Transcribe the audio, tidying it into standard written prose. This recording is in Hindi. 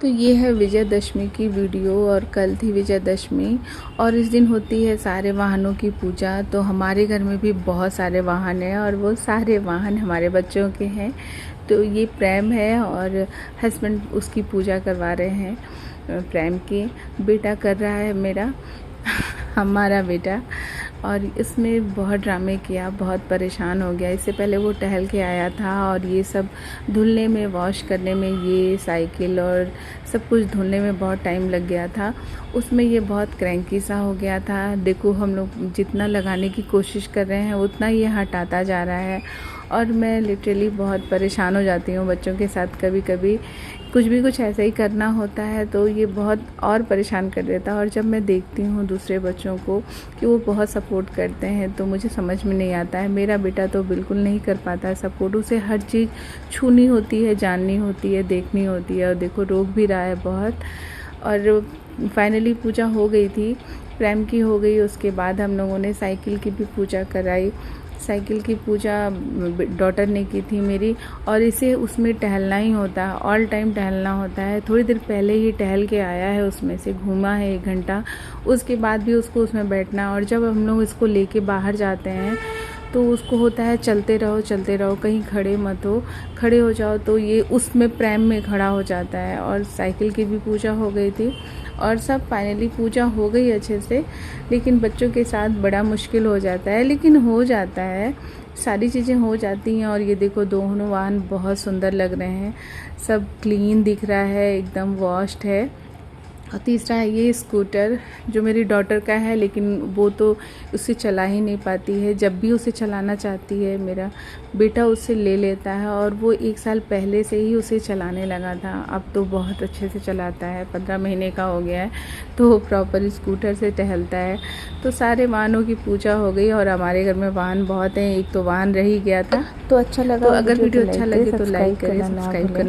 तो ये है विजयदशमी की वीडियो और कल थी विजयदशमी और इस दिन होती है सारे वाहनों की पूजा। तो हमारे घर में भी बहुत सारे वाहन हैं और वो सारे वाहन हमारे बच्चों के हैं। तो ये प्रेम है और हस्बैंड उसकी पूजा करवा रहे हैं। प्रेम की बेटा कर रहा है मेरा हमारा बेटा, और इसमें बहुत ड्रामे किया, बहुत परेशान हो गया। इससे पहले वो टहल के आया था और ये सब धुलने में, वॉश करने में, ये साइकिल और सब कुछ धुलने में बहुत टाइम लग गया था। उसमें ये बहुत क्रैंकी सा हो गया था। देखो हम लोग जितना लगाने की कोशिश कर रहे हैं उतना ये हटाता जा रहा है और मैं लिटरली बहुत परेशान हो जाती हूँ बच्चों के साथ। कभी कभी कुछ ऐसा ही करना होता है तो ये बहुत और परेशान कर देता है। और जब मैं देखती हूँ दूसरे बच्चों को कि वो बहुत सपोर्ट करते हैं तो मुझे समझ में नहीं आता है। मेरा बेटा तो बिल्कुल नहीं कर पाता है सपोर्ट। उसे हर चीज़ छूनी होती है, जाननी होती है, देखनी होती है और देखो रोक भी रहा है बहुत। और फाइनली पूजा हो गई थी, प्रेम की हो गई। उसके बाद हम लोगों ने साइकिल की भी पूजा कराई। साइकिल की पूजा डॉटर ने की थी मेरी। और इसे उसमें टहलना ही होता है, ऑल टाइम टहलना होता है। थोड़ी देर पहले ही टहल के आया है, उसमें से घूमा है 1 घंटा, उसके बाद भी उसको उसमें बैठना। और जब हम लोग इसको लेके बाहर जाते हैं तो उसको होता है चलते रहो, कहीं खड़े मत हो, खड़े हो जाओ। तो ये उसमें प्रेम में खड़ा हो जाता है। और साइकिल की भी पूजा हो गई थी और सब फाइनली पूजा हो गई अच्छे से। लेकिन बच्चों के साथ बड़ा मुश्किल हो जाता है, लेकिन हो जाता है, सारी चीज़ें हो जाती हैं। और ये देखो दोनों वाहन बहुत सुंदर लग रहे हैं, सब क्लीन दिख रहा है, एकदम वॉश्ड है। और तीसरा है ये स्कूटर जो मेरी डॉटर का है, लेकिन वो तो उसे चला ही नहीं पाती है। जब भी उसे चलाना चाहती है मेरा बेटा उससे ले लेता है और वो 1 साल पहले से ही उसे चलाने लगा था। अब तो बहुत अच्छे से चलाता है, 15 महीने का हो गया है तो वो प्रॉपर स्कूटर से टहलता है। तो सारे वाहनों की पूजा हो गई और हमारे घर में वाहन बहुत हैं, एक तो वाहन रह ही गया था। तो अच्छा लगा, तो अगर वीडियो अच्छा लगे तो लाइक करें, सब्सक्राइब करें।